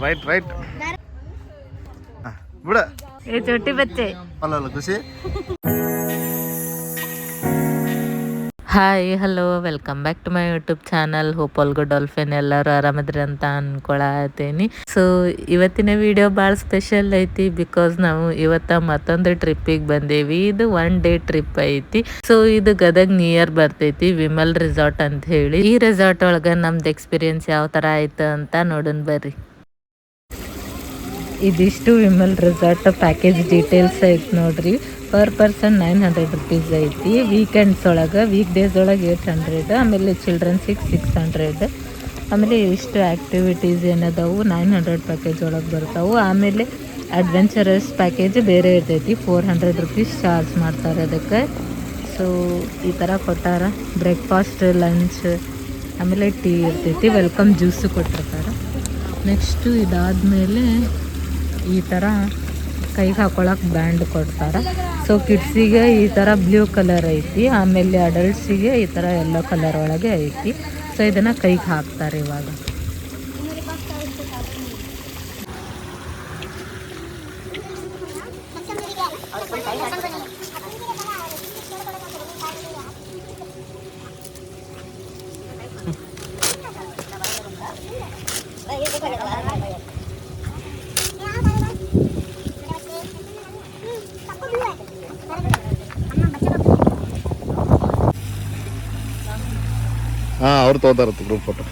Right right ಬಿಡ ये छोटे बच्चे ಅಲ್ಲ ಖುಷಿ. Hi hello welcome back to my YouTube channel. Hope all good dolphin ಎಲ್ಲರೂ ಆರಾಮದ್ರಿ ಅಂತ ಅನ್ಕೊಳತೀನಿ. ಸೊ ಇವತ್ತಿನ ವಿಡಿಯೋ ಭಾಳ ಸ್ಪೆಷಲ್ ಐತಿ ಬಿಕಾಸ್ ನಾವು ಇವತ್ತ ಮತ್ತೊಂದು ಟ್ರಿಪ್ಪಿಗೆ ಬಂದೇವಿ. ಇದು 1 ಡೇ ಟ್ರಿಪ್ ಐತಿ. ಸೊ ಇದು ಗದಗ್ ನಿಯರ್ ಬರ್ತೈತಿ ವಿಮಲ್ ರೆಸಾರ್ಟ್ ಅಂತ ಹೇಳಿ. ಈ ರೆಸಾರ್ಟ್ ಒಳಗ ನಮ್ದು ಎಕ್ಸ್ಪೀರಿಯನ್ಸ್ ಯಾವ ತರ ಆಯ್ತು ಅಂತ ನೋಡೋಣ ಬರ್ರಿ. ಇದಿಷ್ಟು ವಿಮಲ್ ರೆಸಾರ್ಟ್ ಪ್ಯಾಕೇಜ್ ಡೀಟೇಲ್ಸ್ ಐತಿ ನೋಡ್ರಿ. ಪರ್ ಪರ್ಸನ್ 900 ರುಪೀಸ್ ಐತಿ. ವೀಕೆಂಡ್ಸ್ ಒಳಗೆ, ವೀಕ್ ಡೇಸ್ ಒಳಗೆ 800, ಆಮೇಲೆ ಚಿಲ್ಡ್ರನ್ಸಿಗೆ 600. ಆಮೇಲೆ ಇಷ್ಟು ಆ್ಯಕ್ಟಿವಿಟೀಸ್ ಏನದಾವು 900 ಪ್ಯಾಕೇಜ್ ಒಳಗೆ ಬರ್ತಾವೆ. ಆಮೇಲೆ ಅಡ್ವೆಂಚರಸ್ ಪ್ಯಾಕೇಜ್ ಬೇರೆ ಇರ್ತೈತಿ, 400 ರುಪೀಸ್ ಚಾರ್ಜ್ ಮಾಡ್ತಾರೆ ಅದಕ್ಕೆ. ಸೊ ಈ ಥರ ಕೊಟ್ಟಾರ. ಬ್ರೇಕ್ಫಾಸ್ಟ್, ಲಂಚ್, ಆಮೇಲೆ ಟೀ ಇರ್ತೈತಿ. ವೆಲ್ಕಮ್ ಜ್ಯೂಸು ಕೊಟ್ಟಿರ್ತಾರೆ. ನೆಕ್ಸ್ಟು ಇದಾದಮೇಲೆ ಈ ಥರ ಕೈಗೆ ಹಾಕೊಳಕ್ಕೆ ಬ್ಯಾಂಡ್ ಕೊಡ್ತಾರೆ. ಸೊ ಕಿಡ್ಸಿಗೆ ಈ ಥರ ಬ್ಲೂ ಕಲರ್ ಐತಿ, ಆಮೇಲೆ ಅಡಲ್ಟ್ಸಿಗೆ ಈ ಥರ ಯೆಲ್ಲೋ ಕಲರ್ ಒಳಗೆ ಐತಿ. ಸೊ ಇದನ್ನು ಕೈಗೆ ಹಾಕ್ತಾರೆ ಇವಾಗ. ಹಾಂ ಅವ್ರು ತೊಗೋತಾರತ್ತು ಗ್ರೂಪ್ ಫೋಟೋ.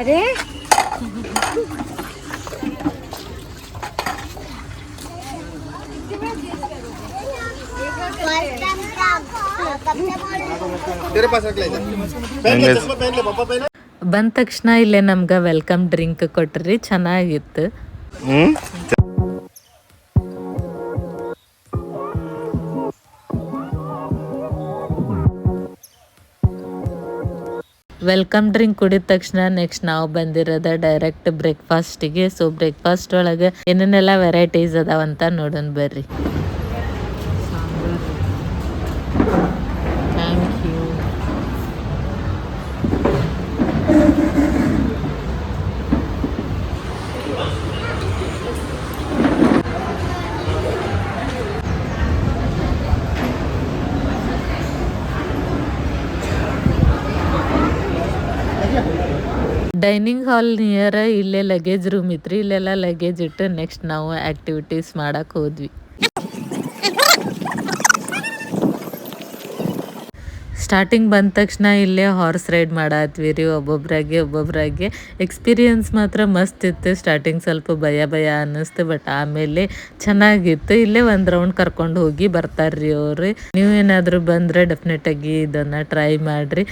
ಅದೇ ಬಂದ ತಕ್ಷಣ ಇಲ್ಲೇ ನಮ್ಗೆ ವೆಲ್ಕಮ್ ಡ್ರಿಂಕ್ ಕೊಟ್ರಿ, ಚೆನ್ನಾಗಿತ್ತು. ವೆಲ್ಕಮ್ ಡ್ರಿಂಕ್ ಕುಡಿದ ತಕ್ಷಣ ನೆಕ್ಸ್ಟ್ ನಾವು ಬಂದಿರೋದ ಡೈರೆಕ್ಟ್ ಬ್ರೇಕ್ಫಾಸ್ಟಿಗೆ. ಸೊ ಬ್ರೇಕ್ಫಾಸ್ಟ್ ಒಳಗೆ ಏನೇನೆಲ್ಲ ವೆರೈಟೀಸ್ ಅದಾವಂತ ನೋಡೋಣ ಬರ್ರಿ. Thank you. Dining hall near ಇಲ್ಲೇ ಲಗೇಜ್ ರೂಮ್ ಇತ್ರಿ. ಇಲ್ಲೆಲ್ಲ ಲಗೇಜ್ ಇಟ್ಟು ನೆಕ್ಸ್ಟ್ ನಾವು ಆ್ಯಕ್ಟಿವಿಟೀಸ್ ಮಾಡಕ್ಕೆ ಹೋದ್ವಿ. ಸ್ಟಾರ್ಟಿಂಗ್ ಬಂದ ತಕ್ಷಣ ಇಲ್ಲೇ ಹಾರ್ಸ್ ರೈಡ್ ಮಾಡತ್ವಿ ರೀ, ಒಬ್ಬೊಬ್ರಾಗೆ. ಎಕ್ಸ್ಪೀರಿಯನ್ಸ್ ಮಾತ್ರ ಮಸ್ತ್ ಇತ್ತು. ಸ್ಟಾರ್ಟಿಂಗ್ ಸ್ವಲ್ಪ ಭಯ ಅನ್ನಿಸ್ತು, ಬಟ್ ಆಮೇಲೆ ಚೆನ್ನಾಗಿತ್ತು. ಇಲ್ಲೇ ಒಂದು ರೌಂಡ್ ಕರ್ಕೊಂಡು ಹೋಗಿ ಬರ್ತಾರ್ರಿ ಅವ್ರು. ನೀವು ಏನಾದರೂ ಬಂದರೆ ಡೆಫಿನೆಟಾಗಿ ಇದನ್ನು ಟ್ರೈ ಮಾಡಿರಿ.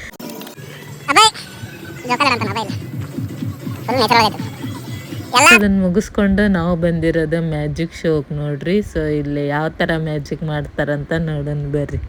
ಅದನ್ನು ಮುಗಿಸ್ಕೊಂಡು ನಾವು ಬಂದಿರೋದು ಮ್ಯಾಜಿಕ್ ಶೋಕ್ ನೋಡ್ರಿ. ಸೊ ಇಲ್ಲಿ ಯಾವ ಥರ ಮ್ಯಾಜಿಕ್ ಮಾಡ್ತಾರಂತ ನೋಡೋಣ ಬರ್ರಿ.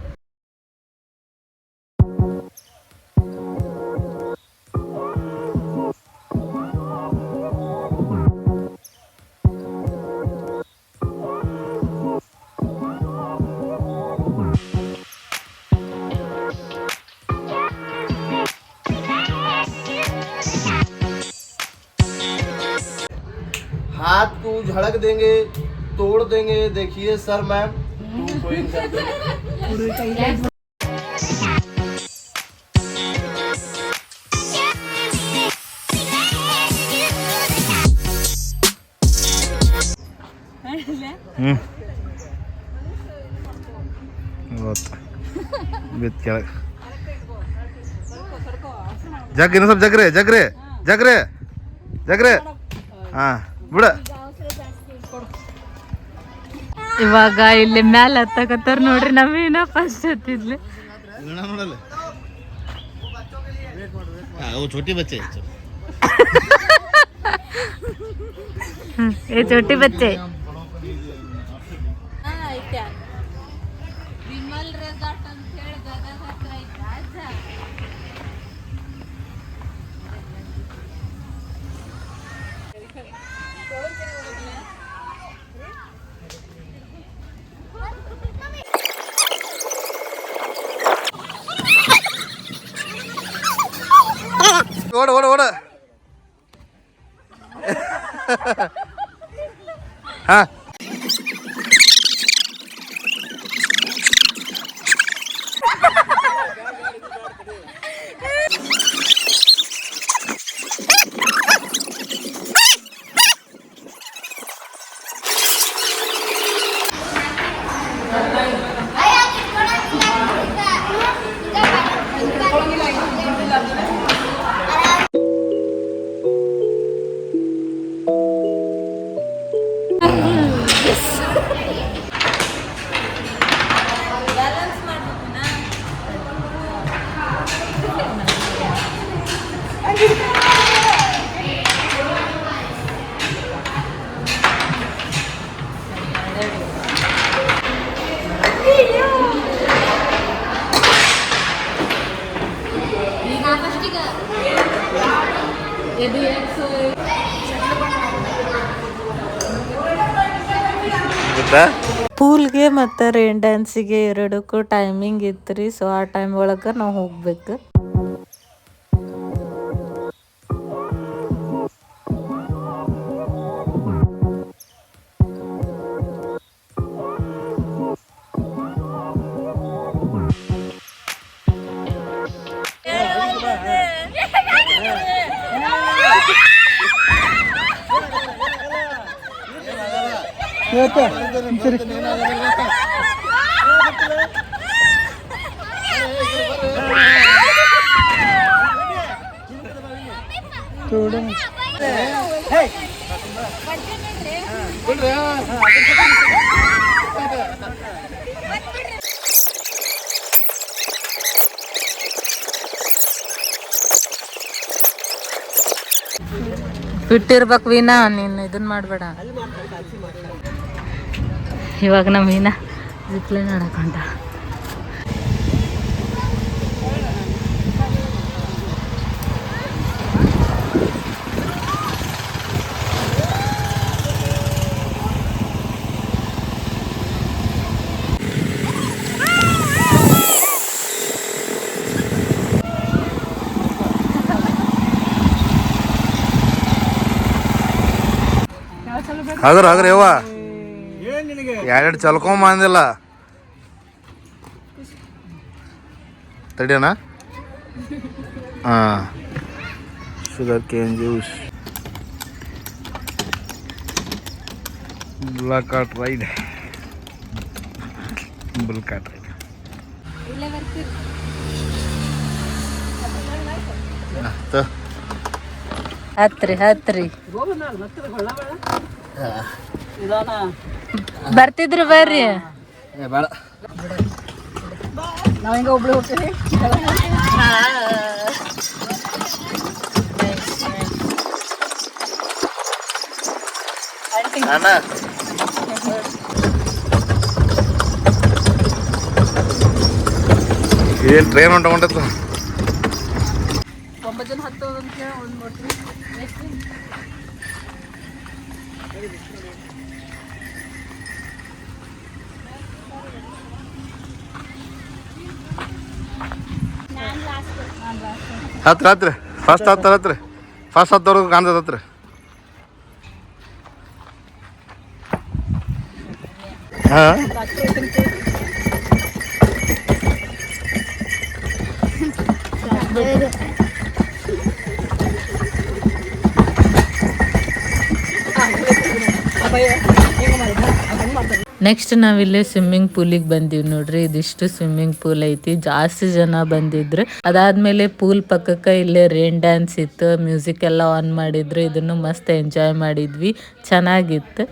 हाथ को झड़क देंगे, तोड़ देंगे. देखिए सर मैम ಜಗ್ರಿ ಸ್ವಲ್ಪ ಜಗ್ರೆ ಹಾಂ ಬಿಡ. ಇವಾಗ ಇಲ್ಲಿ ಮ್ಯಾಲ ಹತ್ತಕತ್ತಾರ ನೋಡ್ರಿ. ನವೀನ ಫಸ್ಟ್ ಹತ್ತಿದ್ಲಿ. छोटी बच्चे ये छोटे बच्चे ವಿಮಲ್ ರೆಸಾರ್ಟ್ ಅಂತ ಹೇಳಿ ಗದಗ ಹತ್ರ ಐತೆ. ಓಡ ಓಡ ಓಡ ಹಾ ಪೂಲ್ಗೆ ಮತ್ತು ರೇನ್ ಡ್ಯಾನ್ಸಿಗೆ ಎರಡಕ್ಕೂ ಟೈಮಿಂಗ್ ಇತ್ತು ರೀ. ಸೊ ಆ ಟೈಮ್ ಒಳಗೆ ನಾವು ಹೋಗ್ಬೇಕು. ಬಿಟ್ಟಿರ್ಬೇಕು ವೀನಾ, ನೀನು ಇದನ್ನ ಮಾಡಬೇಡ. ಇವಾಗ ನಮ್ಮ ವೀನಾ ಜಿಪ್ಲೈನ್ ಆಡಕೊಂಡ. ಹಗ್ರ ಯವ್ವ ಎರಡೆರಡು ಚಲ್ಕೊಂಬ ಅಂದಿಲ್ಲ ತಡಿಯೋಣ. ಹಾಂ, sugar cane juice, bullock cart ride, bullock cart ride. ಹತ್ರಿ ಹತ್ರಿ ಬರ್ತಿದ್ರು ಬರ್ರಿ. ಬೇಡ, ನಾವು ಹಿಂಗೆ ಒಬ್ಳು ಹೋಗ್ತೀವಿ. ಏನು ಟ್ರೈನ್ ಹೊಂಟತ್ತ. 9 ಜನ ಹತ್ತೋದಂತ ಒಂದು ಮಾಡ್ತೀವಿ. ಹತ್ರ ಹತ್ರ ಫಸ್ಟ್ ಹತ್ರ ಫಸ್ಟ್ ಹತ್ತವ್ರಿಗೆ ಕಾಣ್ತದ ಹತ್ರ. ಹಾಂ, ನೆಕ್ಸ್ಟ್ ನಾವಿಲ್ಲಿ ಸ್ವಿಮ್ಮಿಂಗ್ ಪೂಲಿಗೆ ಬಂದೀವಿ ನೋಡ್ರಿ. ಇದಿಷ್ಟು ಸ್ವಿಮ್ಮಿಂಗ್ ಪೂಲ್ ಐತಿ, ಜಾಸ್ತಿ ಜನ ಬಂದಿದ್ರು. ಅದಾದ್ಮೇಲೆ ಪೂಲ್ ಪಕ್ಕಕ್ಕೆ ಇಲ್ಲೇ ರೇನ್ ಡ್ಯಾನ್ಸ್ ಇತ್ತು, ಮ್ಯೂಸಿಕ್ ಎಲ್ಲ ಆನ್ ಮಾಡಿದ್ರು. ಇದನ್ನು ಮಸ್ತ್ ಎಂಜಾಯ್ ಮಾಡಿದ್ವಿ, ಚೆನ್ನಾಗಿತ್ತು.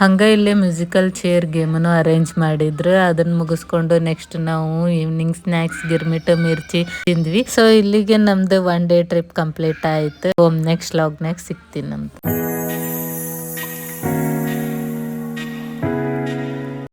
ಹಂಗ ಇಲ್ಲೇ ಮ್ಯೂಸಿಕಲ್ ಚೇರ್ ಗೇಮನ್ನು ಅರೇಂಜ್ ಮಾಡಿದ್ರು. ಅದನ್ನ ಮುಗಿಸ್ಕೊಂಡು ನೆಕ್ಸ್ಟ್ ನಾವು ಈವ್ನಿಂಗ್ ಸ್ನಾಕ್ಸ್ ಗಿರ್ಮಿಟ್ ಮಿರ್ಚಿ ತಿಂದ್ವಿ. ಸೊ ಇಲ್ಲಿಗೆ ನಮ್ದು 1 ಡೇ ಟ್ರಿಪ್ ಕಂಪ್ಲೀಟ್ ಆಯ್ತು. ನೆಕ್ಸ್ಟ್ ಲಾಗ್ನಾಗ ಸಿಗ್ತೀನಿ ನಮ್ದು.